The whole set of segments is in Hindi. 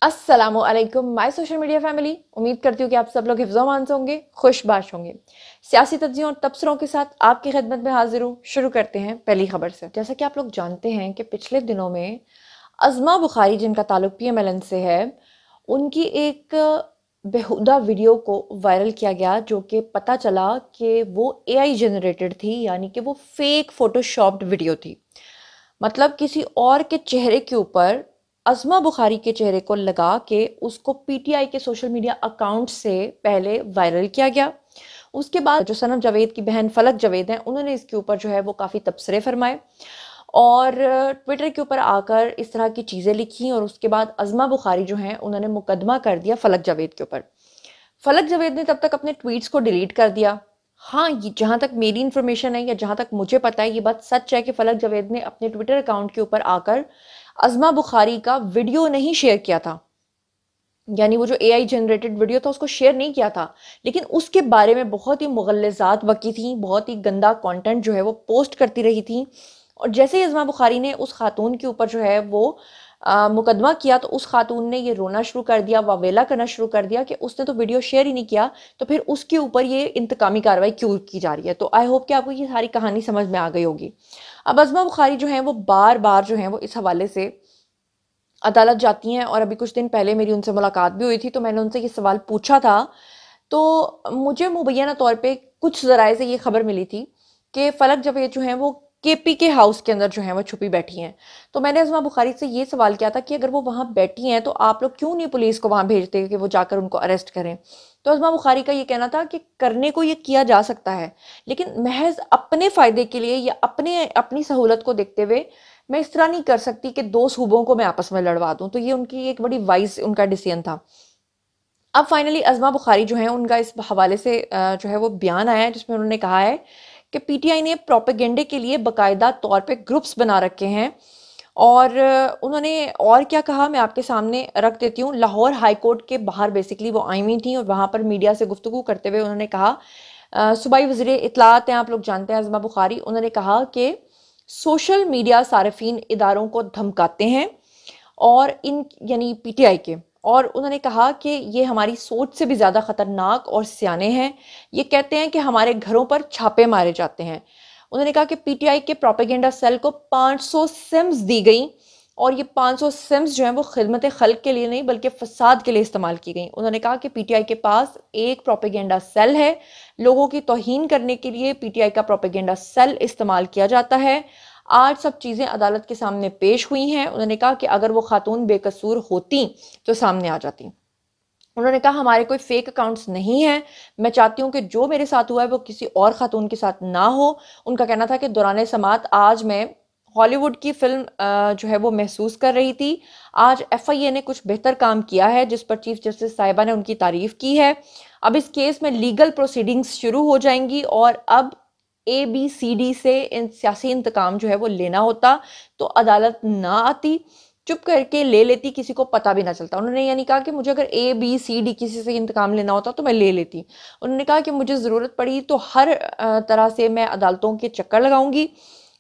अस्सलामुअलैकुम माय सोशल मीडिया फैमिली। उम्मीद करती हूँ कि आप सब लोग हिफ्ज़-ओ-मान से होंगे, खुशबाश होंगे। सियासी तज्ज़ियों और तबसरों के साथ आपकी खिदमत में हाजिर हूँ। शुरू करते हैं पहली खबर से। जैसा कि आप लोग जानते हैं कि पिछले दिनों में अज़मा बुखारी, जिनका ताल्लुक पीएमएलएन से है, उनकी एक बेहुदा वीडियो को वायरल किया गया, जो कि पता चला कि वो एआई जनरेटेड थी, यानी कि वो फेक फोटोशॉप्ड वीडियो थी। मतलब किसी और के चेहरे के ऊपर अज़मा बुखारी के चेहरे को लगा के उसको पीटीआई के सोशल मीडिया अकाउंट से पहले वायरल किया गया। उसके बाद जो सनम जावेद की बहन फलक जावेद हैं, उन्होंने इसके ऊपर जो है वो काफ़ी तबसरे फरमाए और ट्विटर के ऊपर आकर इस तरह की चीज़ें लिखी। और उसके बाद अज़मा बुखारी जो हैं, उन्होंने मुकदमा कर दिया फलक जावेद के ऊपर। फलक जावेद ने तब तक अपने ट्वीट्स को डिलीट कर दिया। हाँ, ये जहाँ तक मेरी इन्फॉर्मेशन है या जहाँ तक मुझे पता है, ये बात सच है कि फलक जावेद ने अपने ट्विटर अकाउंट के ऊपर आकर अज़मा बुखारी का वीडियो नहीं शेयर किया था, यानी वो जो एआई जनरेटेड वीडियो था उसको शेयर नहीं किया था, लेकिन उसके बारे में बहुत ही मुग़ल्लज़ात बकी थी, बहुत ही गंदा कंटेंट जो है वो पोस्ट करती रही थी। और जैसे ही अज़मा बुखारी ने उस खातून के ऊपर जो है वो मुकदमा किया, तो उस खातून ने ये रोना शुरू कर दिया, वावेला करना शुरू कर दिया कि उसने तो वीडियो शेयर ही नहीं किया, तो फिर उसके ऊपर ये इंतकामी कार्रवाई क्यों की जा रही है। तो आई होप कि आपको ये सारी कहानी समझ में आ गई होगी। अब अज़मा बुखारी जो है वो बार बार जो है वो इस हवाले से अदालत जाती हैं, और अभी कुछ दिन पहले मेरी उनसे मुलाकात भी हुई थी, तो मैंने उनसे ये सवाल पूछा था। तो मुझे मुबैना तौर पे कुछ ज़राए से ये खबर मिली थी कि फलक जावेद जो हैं वो केपी के हाउस के अंदर जो है वो छुपी बैठी हैं। तो मैंने अज़मा बुखारी से ये सवाल किया था कि अगर वो वहाँ बैठी हैं तो आप लोग क्यों नहीं पुलिस को वहाँ भेजते कि वो जाकर उनको अरेस्ट करें। तो अज़मा बुखारी का ये कहना था कि करने को ये किया जा सकता है, लेकिन महज अपने फ़ायदे के लिए या अपनी सहूलत को देखते हुए मैं इस तरह नहीं कर सकती कि दो सूबों को मैं आपस में लड़वा दूं। तो ये उनकी एक बड़ी वाइज उनका डिसीजन था। अब फाइनली अज़मा बुखारी जो है, उनका इस हवाले से जो है वो बयान आया है, जिसमें उन्होंने कहा है कि पीटीआई ने प्रोपेगेंडे के लिए बाकायदा तौर पे ग्रुप्स बना रखे हैं। और उन्होंने और क्या कहा, मैं आपके सामने रख देती हूँ। लाहौर हाई कोर्ट के बाहर बेसिकली वो आई हुई थी और वहाँ पर मीडिया से गुफ्तगू करते हुए उन्होंने कहा, सूबाई वज़ीर इत्तलात हैं, आप लोग जानते हैं अज़मा बुखारी, उन्होंने कहा कि सोशल मीडिया सार्फिन इदारों को धमकाते हैं और इन यानी पीटीआई के, और उन्होंने कहा कि ये हमारी सोच से भी ज़्यादा ख़तरनाक और सियाने हैं। ये कहते हैं कि हमारे घरों पर छापे मारे जाते हैं। उन्होंने कहा कि पीटीआई के प्रोपेगेंडा सेल को 500 सिम्स दी गई, और ये 500 सिम्स जो हैं वो खिदमत खल्क के लिए नहीं बल्कि फसाद के लिए इस्तेमाल की गई। उन्होंने कहा कि पीटीआई के पास एक प्रोपेगेंडा सेल है, लोगों की तौहीन करने के लिए पीटीआई का प्रोपेगेंडा सेल इस्तेमाल किया जाता है। आज सब चीज़ें अदालत के सामने पेश हुई हैं। उन्होंने कहा कि अगर वो खातून बेकसूर होती तो सामने आ जाती। उन्होंने कहा हमारे कोई फेक अकाउंट्स नहीं हैं। मैं चाहती हूँ कि जो मेरे साथ हुआ है वो किसी और खातून के साथ ना हो। उनका कहना था कि दौरान समात आज मैं हॉलीवुड की फिल्म जो है वो महसूस कर रही थी। आज एफआईए ने कुछ बेहतर काम किया है, जिस पर चीफ जस्टिस साहिबा ने उनकी तारीफ की है। अब इस केस में लीगल प्रोसीडिंग्स शुरू हो जाएंगी, और अब ABCD से इन सियासी इंतकाम जो है वो लेना होता तो अदालत ना आती, चुप करके ले लेती, किसी को पता भी ना चलता। उन्होंने यानी कहा कि मुझे अगर ABCD किसी से इंतकाम लेना होता तो मैं ले लेती। उन्होंने कहा कि मुझे ज़रूरत पड़ी तो हर तरह से मैं अदालतों के चक्कर लगाऊंगी,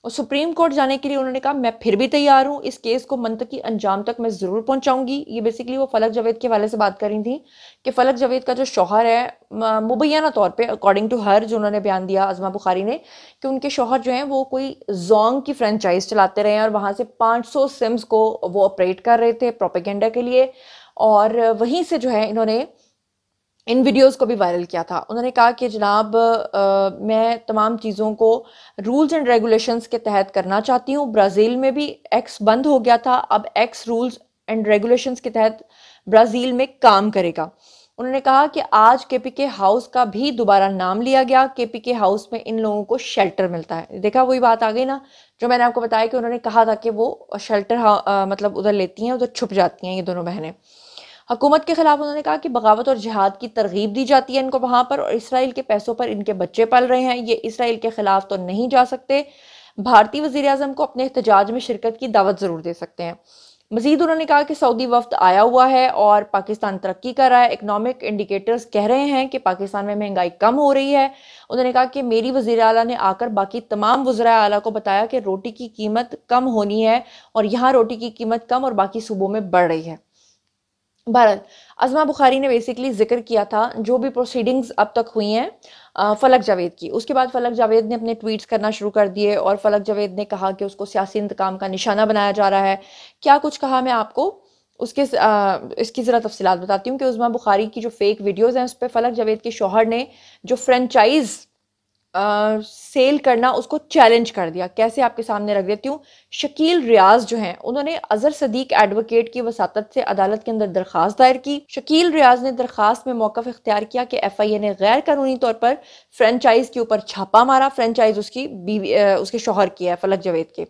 और सुप्रीम कोर्ट जाने के लिए उन्होंने कहा मैं फिर भी तैयार हूँ, इस केस को मंतकी अंजाम तक मैं ज़रूर पहुँचाऊंगी। ये बेसिकली वो फलक जावेद के हवाले से बात कर रही थी कि फलक जावेद का जो शौहर है, मुबैना तौर पे अकॉर्डिंग टू हर, जो उन्होंने बयान दिया अज़मा बुखारी ने, कि उनके शौहर जो हैं वो कोई जोंग की फ्रेंचाइज चलाते रहे हैं और वहाँ से 500 सिम्स को वो ऑपरेट कर रहे थे प्रोपेगेंडा के लिए, और वहीं से जो है इन्होंने इन वीडियोस को भी वायरल किया था। उन्होंने कहा कि जनाब, मैं तमाम चीज़ों को रूल्स एंड रेगुलेशंस के तहत करना चाहती हूँ। ब्राज़ील में भी एक्स बंद हो गया था, अब एक्स रूल्स एंड रेगुलेशंस के तहत ब्राज़ील में काम करेगा। उन्होंने कहा कि आज केपीके हाउस का भी दोबारा नाम लिया गया। केपीके हाउस में इन लोगों को शेल्टर मिलता है। देखा, वही बात आ गई ना जो मैंने आपको बताया कि उन्होंने कहा था कि वो शेल्टर मतलब उधर लेती हैं, उधर छुप जाती हैं ये दोनों बहनें। हुकूमत के खिलाफ उन्होंने कहा कि बगावत और जिहाद की तरगीब दी जाती है इनको वहाँ पर, और इसराइल के पैसों पर इनके बच्चे पल रहे हैं, ये इसराइल के खिलाफ तो नहीं जा सकते। भारतीय वज़ीर आज़म को अपने एहतजाज में शिरकत की दावत ज़रूर दे सकते हैं। मजीद उन्होंने कहा कि सऊदी वफ्द आया हुआ है और पाकिस्तान तरक्की कर रहा है। इकनॉमिक इंडिकेटर्स कह रहे हैं कि पाकिस्तान में महंगाई कम हो रही है। उन्होंने कहा कि मेरी वज़ीर आला ने आकर बाकी तमाम वज़राए आला को बताया कि रोटी की कीमत कम होनी है, और यहाँ रोटी की कीमत कम और बाकी सूबों में बढ़ रही है। बहरहाल अज़मा बुखारी ने बेसिकली जिक्र किया था जो भी प्रोसीडिंग्स अब तक हुई हैं फ़लक जावेद की। उसके बाद फ़लक जावेद ने अपने ट्वीट्स करना शुरू कर दिए और फ़लक जावेद ने कहा कि उसको सियासी इंतकाम का निशाना बनाया जा रहा है। क्या कुछ कहा मैं आपको इसकी ज़रा तफसीलात बताती हूँ कि अज़मा बुखारी की जो फेक वीडियोज़ हैं उस पर फ़लक जावेद के शौहर ने जो फ्रेंचाइज़ सेल करना उसको चैलेंज कर दिया। कैसे, आपके सामने रख देती हूँ। शकील रियाज जो हैं उन्होंने अजहर सदीक एडवोकेट की वसातत से अदालत के अंदर दरखास्त दायर की। शकील रियाज ने दरखास्त में मौक़िफ़ इख्तियार किया कि FIA ने गैर कानूनी तौर पर फ्रेंचाइज के ऊपर छापा मारा। फ्रेंचाइज उसकी बीवी उसके शौहर की है, फ़लक जावेद के।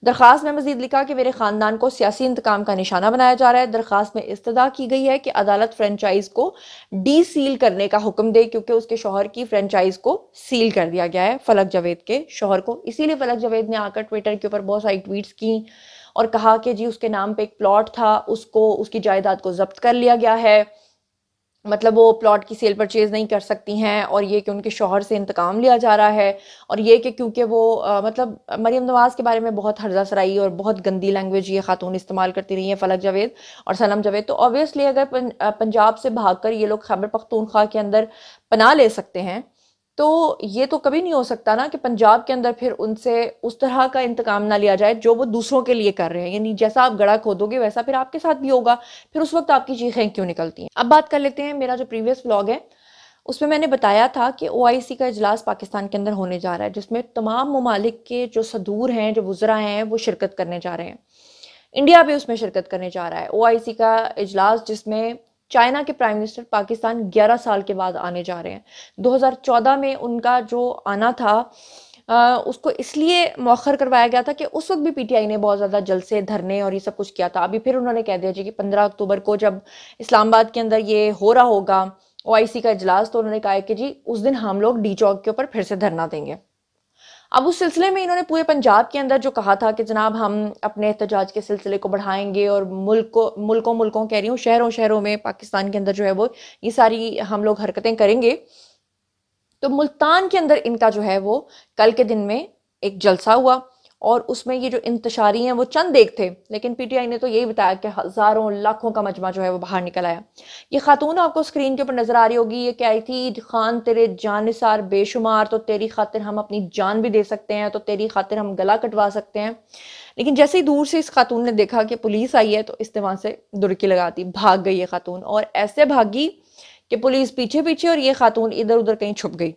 दरखास्त में मजीद लिखा कि मेरे ख़ानदान को सियासी इंतकाम का निशाना बनाया जा रहा है। दरखास्त में इस्तदा की गई है कि अदालत फ्रेंचाइज को डी सील करने का हुक्म दे, क्योंकि उसके शौहर की फ्रेंचाइज को सील कर दिया गया है, फ़लक जावेद के शौहर को। इसीलिए फ़लक जावेद ने आकर ट्विटर के ऊपर बहुत सारी ट्वीट्स की और कहा कि जी उसके नाम पे एक प्लॉट था, उसको उसकी जायदाद को जब्त कर लिया गया है, मतलब वो प्लॉट की सेल परचेज नहीं कर सकती हैं, और ये कि उनके शौहर से इंतकाम लिया जा रहा है, और ये कि क्योंकि वो मतलब मरीम नवाज़ के बारे में बहुत हर्जा सराई और बहुत गंदी लैंग्वेज ये खातून इस्तेमाल करती रही हैं, फ़लक जावेद और सनम जावेद। तो ऑब्वियसली अगर पंजाब से भागकर ये लोग खैबर पख्तूनख्वा के अंदर पनाह ले सकते हैं, तो ये तो कभी नहीं हो सकता ना कि पंजाब के अंदर फिर उनसे उस तरह का इंतकाम ना लिया जाए जो वो दूसरों के लिए कर रहे हैं। यानी जैसा आप गड़ा खोदोगे वैसा फिर आपके साथ भी होगा, फिर उस वक्त आपकी चीखें क्यों निकलती हैं। अब बात कर लेते हैं मेरा जो प्रीवियस व्लॉग है उसमें मैंने बताया था कि OIC का इजलास पाकिस्तान के अंदर होने जा रहा है, जिसमें तमाम ममालिक के जो सदूर हैं, जो वुज़रा हैं, वो शिरकत करने जा रहे हैं। इंडिया भी उसमें शिरकत करने जा रहा है। OIC का इजलास जिसमें चाइना के प्राइम मिनिस्टर पाकिस्तान 11 साल के बाद आने जा रहे हैं। 2014 में उनका जो आना था उसको इसलिए मौखर करवाया गया था कि उस वक्त भी PTI ने बहुत ज़्यादा जलसे, धरने और ये सब कुछ किया था। अभी फिर उन्होंने कह दिया जी कि 15 अक्टूबर को जब इस्लामाबाद के अंदर ये हो रहा होगा OIC का इजलास, तो उन्होंने कहा है कि जी उस दिन हम लोग डी चौक के ऊपर फिर से धरना देंगे। अब उस सिलसिले में इन्होंने पूरे पंजाब के अंदर जो कहा था कि जनाब हम अपने एहतजाज के सिलसिले को बढ़ाएंगे और मुल्कों कह रही हूँ, शहरों शहरों में पाकिस्तान के अंदर जो है वो ये सारी हम लोग हरकतें करेंगे। तो मुल्तान के अंदर इनका जो है वो कल के दिन में एक जलसा हुआ और उसमें ये जो इंतशारी हैं वो चंद एक थे, लेकिन PTI ने तो यही बताया कि हज़ारों लाखों का मजमा जो है वो बाहर निकल आया। ये खातून आपको स्क्रीन के ऊपर नजर आ रही होगी, ये क्या आई थी, खान तेरे जानिसार बेशुमार, तो तेरी खातिर हम अपनी जान भी दे सकते हैं, तो तेरी खातिर हम गला कटवा सकते हैं। लेकिन जैसे ही दूर से इस खातून ने देखा कि पुलिस आई है तो इस्तेमाल से दुरकी लगाती भाग गई ये खातून, और ऐसे भागी कि पुलिस पीछे पीछे और ये खातून इधर उधर कहीं छुप गई।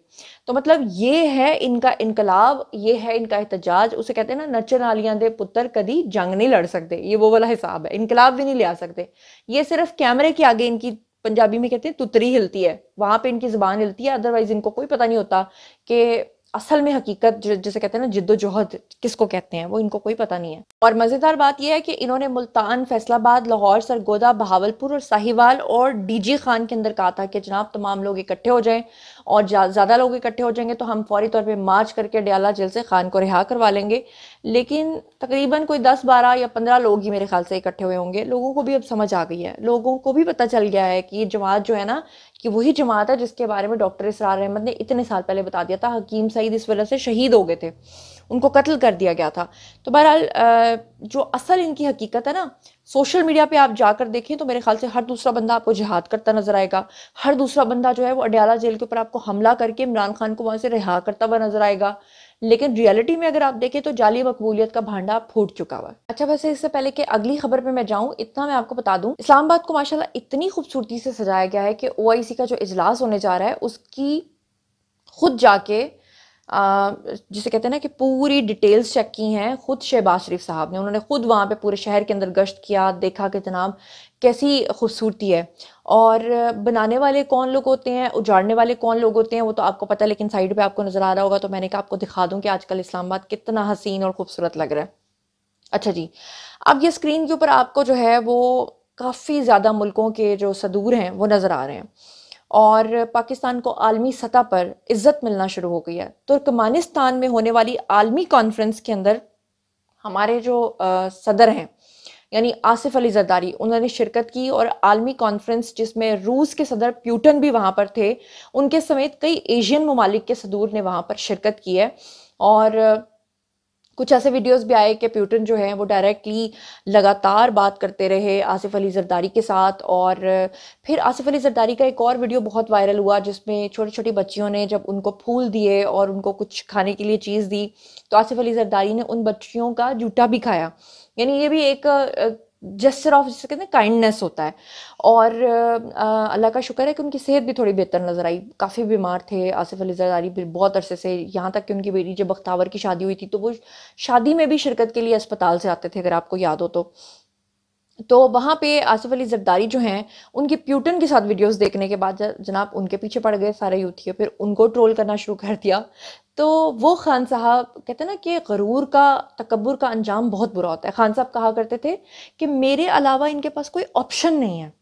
तो मतलब ये है इनका इनकलाब, ये है इनका एहतजाज। उसे कहते हैं ना, नचन आलियां दे पुत्र कदी जंग नहीं लड़ सकते, ये वो वाला हिसाब है। इनकलाब भी नहीं ले आ सकते, ये सिर्फ कैमरे के आगे इनकी, पंजाबी में कहते हैं तुतरी हिलती है, वहां पे इनकी जुबान हिलती है, अदरवाइज इनको कोई पता नहीं होता कि असल में हकीकत जिसे कहते हैं ना जिद्दोजहद किसको कहते हैं, वो इनको कोई पता नहीं है। और मज़ेदार बात यह है कि इन्होंने मुल्तान, फैसलाबाद, लाहौर, सरगोदा, बहावलपुर और साहिवाल और DG खान के अंदर कहा था कि जनाब तमाम लोग इकट्ठे हो जाएं, और ज़्यादा लोग इकट्ठे हो जाएंगे तो हम फौरी तौर पे मार्च करके डयाला जेल से खान को रिहा करवा लेंगे। लेकिन तकरीबन कोई 10, 12 या 15 लोग ही मेरे ख्याल से इकट्ठे हुए होंगे। लोगों को भी अब समझ आ गई है, लोगों को भी पता चल गया है कि ये जमात जो है ना, कि वही जमात है जिसके बारे में डॉक्टर इसरार अहमद ने इतने साल पहले बता दिया था। हकीम सईद इस वजह से शहीद हो गए थे, उनको कत्ल कर दिया गया था। तो बहरहाल जो असल इनकी हकीकत है ना, सोशल मीडिया पे आप जाकर देखें तो मेरे ख्याल से हर दूसरा बंदा आपको जिहाद करता नजर आएगा, हर दूसरा बंदा जो है वो अडयाला जेल के ऊपर आपको हमला करके इमरान खान को वहां से रिहा करता हुआ नजर आएगा। लेकिन रियलिटी में अगर आप देखें तो जाली मकबूलियत का भांडा फूट चुका हुआ है। अच्छा, वैसे इससे पहले कि अगली खबर पे मैं जाऊं, इतना मैं आपको बता दूं, इस्लामाबाद को माशाल्लाह इतनी खूबसूरती से सजाया गया है कि OIC का जो इजलास होने जा रहा है उसकी खुद जाके जिसे कहते हैं ना कि पूरी डिटेल्स चेक की हैं खुद शहबाज शरीफ साहब ने। उन्होंने खुद वहाँ पे पूरे शहर के अंदर गश्त किया, देखा कि जनाब कैसी खूबसूरती है, और बनाने वाले कौन लोग होते हैं, उजाड़ने वाले कौन लोग होते हैं वो तो आपको पता है, लेकिन साइड पे आपको नज़र आ रहा होगा तो मैंने कहा आपको दिखा दूँ कि आजकल इस्लामाबाद कितना हसीन और खूबसूरत लग रहा है। अच्छा जी, अब ये स्क्रीन के ऊपर आपको जो है वो काफ़ी ज़्यादा मुल्कों के जो सदूर हैं वो नज़र आ रहे हैं, और पाकिस्तान को आलमी सतह पर इज्जत मिलना शुरू हो गई है। तुर्कमानिस्तान में होने वाली आलमी कॉन्फ्रेंस के अंदर हमारे जो सदर हैं यानी आसिफ अली जरदारी, उन्होंने शिरकत की, और आलमी कॉन्फ्रेंस जिसमें रूस के सदर प्यूटन भी वहाँ पर थे, उनके समेत कई एशियन ममालिक के सदूर ने वहाँ पर शिरकत की है। और कुछ ऐसे वीडियोस भी आए कि प्यूटन जो है वो डायरेक्टली लगातार बात करते रहे आसिफ अली जरदारी के साथ। और फिर आसिफ अली जरदारी का एक और वीडियो बहुत वायरल हुआ जिसमें छोटी छोटी बच्चियों ने जब उनको फूल दिए और उनको कुछ खाने के लिए चीज़ दी तो आसिफ अली जरदारी ने उन बच्चियों का जूठा भी खाया। यानी ये भी एक जेस्चर ऑफ जिसे कहते हैं काइंडनेस होता है। और अल्लाह का शुक्र है कि उनकी सेहत भी थोड़ी बेहतर नज़र आई। काफ़ी बीमार थे आसिफ अली जरदारी भी बहुत अरसे से, यहाँ तक कि उनकी बेटी जब बख्तावर की शादी हुई थी तो वो शादी में भी शिरकत के लिए अस्पताल से आते थे, अगर आपको याद हो तो वहाँ पे आसिफ अली जरदारी जो हैं उनके प्यूटन के साथ वीडियोस देखने के बाद जनाब उनके पीछे पड़ गए सारे यूथी, फिर उनको ट्रोल करना शुरू कर दिया। तो वो खान साहब कहते हैं ना कि गरूर का, तकब्बुर का अंजाम बहुत बुरा होता है। खान साहब कहा करते थे कि मेरे अलावा इनके पास कोई ऑप्शन नहीं है।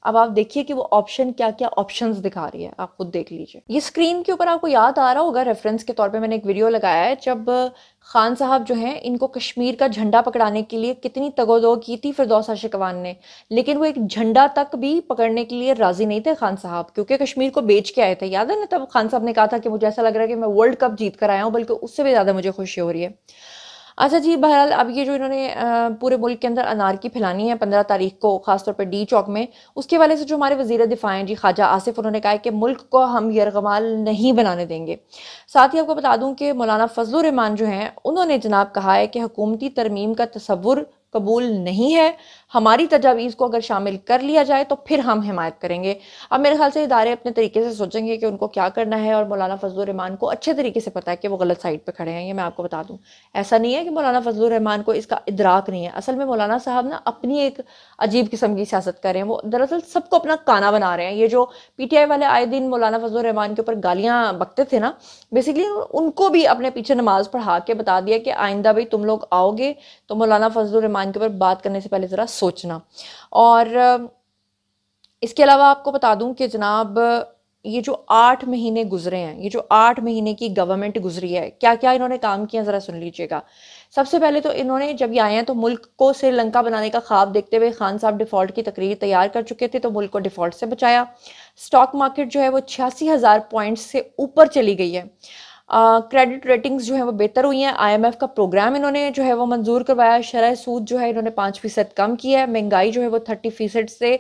अब आप देखिए कि वो ऑप्शन क्या क्या ऑप्शंस दिखा रही है, आप खुद देख लीजिए। ये स्क्रीन के ऊपर आपको याद आ रहा होगा, रेफरेंस के तौर पे मैंने एक वीडियो लगाया है जब खान साहब जो हैं इनको कश्मीर का झंडा पकड़ाने के लिए कितनी तगोदो की थी फिरदौस आशिकवान ने, लेकिन वो एक झंडा तक भी पकड़ने के लिए राजी नहीं थे खान साहब, क्योंकि कश्मीर को बेच के आए थे। याद है ना, तब खान साहब ने कहा था कि मुझे ऐसा लग रहा है कि मैं वर्ल्ड कप जीत कर आया हूँ, बल्कि उससे भी ज़्यादा मुझे खुशी हो रही है। अच्छा जी, बहरहाल अब ये जो इन्होंने पूरे मुल्क के अंदर अनारकी फैलानी है 15 तारीख को, खासतौर पर डी चौक में, उसके वाले से जो हमारे वजीर दिफा हैं जी ख्वाजा आसिफ, उन्होंने कहा है कि मुल्क को हम यरगमाल नहीं बनाने देंगे। साथ ही आपको बता दूं कि मौलाना फजलुर रहमान जो हैं उन्होंने जनाब कहा है कि हुकूमती तरमीम का तसव्वुर कबूल नहीं है, हमारी तजावीज़ को अगर शामिल कर लिया जाए तो फिर हम हिमायत करेंगे। अब मेरे ख्याल से इदारे अपने तरीके से सोचेंगे कि उनको क्या करना है, और मौलाना फजलुर रहमान को अच्छे तरीके से पता है कि वो गलत साइड पे खड़े हैं। ये मैं आपको बता दूं, ऐसा नहीं है कि मौलाना फजलुर रहमान को इसका इदराक नहीं है। असल में मौलाना साहब ना अपनी एक अजीब किस्म की सियासत कर रहे हैं, वो दरअसल सबको अपना काना बना रहे हैं। ये जो PTI वाले आए दिन मौलाना फजलुर रहमान के ऊपर गालियाँ बकते थे ना, बेसिकली उनको भी अपने पीछे नमाज पढ़ा के बता दिया कि आइंदा भाई तुम लोग आओगे तो मौलाना फजलुर रहमान के ऊपर बात करने से पहले ज़रा सोचना। और इसके अलावा आपको बता दूं कि जनाब ये जो 8 महीने गुजरे हैं, ये जो 8 महीने की गवर्नमेंट गुजरी है, क्या क्या इन्होंने काम किया ज़रा सुन लीजिएगा। सबसे पहले तो इन्होंने जब ये आए हैं तो मुल्क को श्रीलंका बनाने का ख्वाब देखते हुए खान साहब डिफ़ॉल्ट की तकरीर तैयार कर चुके थे, तो मुल्क को डिफ़ॉल्ट से बचाया। स्टॉक मार्केट जो है वो 86,000 पॉइंट्स से ऊपर चली गई है। क्रेडिट रेटिंग्स जो है वो बेहतर हुई हैं। IMF का प्रोग्राम इन्होंने जो है वो मंजूर करवाया। शरह सूद जो है इन्होंने 5% कम की है। महंगाई जो है वो 30% से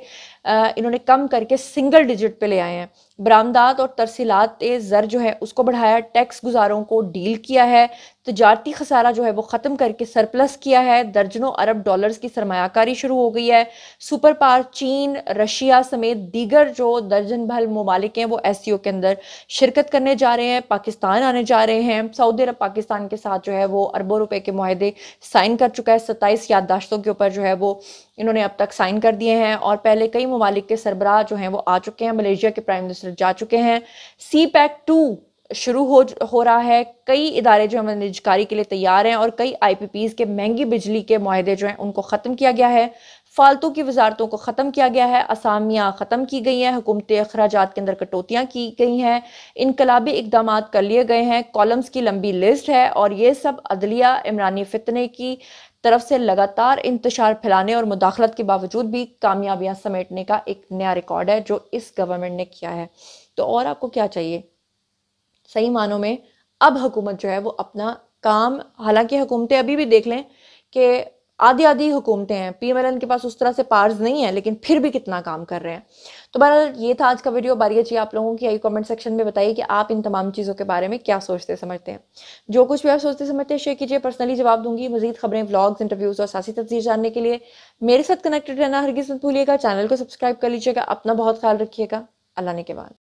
इन्होंने कम करके सिंगल डिजिट पे ले आए हैं। बरामदात और तरसीलात ज़र जो है उसको बढ़ाया। टैक्स गुजारों को डील किया है। तजारती खसारा जो है वो ख़त्म करके सरप्लस किया है। दर्जनों अरब डॉलर्स की सरमायाकारी शुरू हो गई है। सुपर पावर चीन, रशिया समेत दीगर जो दर्जन भर ममालिक हैं वो SCO के अंदर शिरकत करने जा रहे हैं। पाकिस्तान आने जा रहे हैं। सऊदी अरब पाकिस्तान के साथ जो है वो अरबों रुपए के मुआहदे साइन कर चुका है। 27 याददाश्तों के ऊपर जो है वो इन्होंने अब तक साइन कर दिए हैं। और पहले कई ममालिक के सरबराह जो हैं वो आ चुके हैं। मलेशिया के प्राइम मिनिस्टर जा चुके हैं। CPEC 2 शुरू हो रहा है। कई इदारे जो हैं निजकारी के लिए तैयार हैं और कई IPPs के महंगी बिजली के मुआहदे जो हैं उनको ख़त्म किया गया है। फालतू की वजारतों को ख़त्म किया गया है। असामियाँ ख़त्म की गई हैं। हुकूमती अखराजात के अंदर कटौतियाँ की गई हैं। इनकलाबी इकदाम कर लिए गए हैं। कॉलम्स की लंबी लिस्ट है। और ये सब अदलिया इमरानी फितने की तरफ से लगातार इंतशार फैलाने और मुदाखलत के बावजूद भी कामयाबियां समेटने का एक नया रिकॉर्ड है जो इस गवर्नमेंट ने किया है। तो और आपको क्या चाहिए? सही मानों में अब हुकूमत जो है वो अपना काम, हालांकि हुकूमतें अभी भी देख लें कि आधी आधी हुकूमतें हैं, PMLN के पास उस तरह से पार्स नहीं है, लेकिन फिर भी कितना काम कर रहे हैं। तो बहरहाल ये था आज का वीडियो। बारी चाहिए आप लोगों की, आई कमेंट सेक्शन में बताइए कि आप इन तमाम चीज़ों के बारे में क्या सोचते समझते हैं। जो कुछ भी आप सोचते समझते हैं शेयर कीजिए, पर्सनली जवाब दूंगी। मजीद खबरें, व्लॉग्स, इंटरव्यूज़ और सियासी तस्वीर जानने के लिए मेरे साथ कनेक्टेड रहना हरगिज़ मत भूलिएगा। चैनल को सब्सक्राइब कर लीजिएगा। अपना बहुत ख्याल रखिएगा। अल्लाह ने के बाद।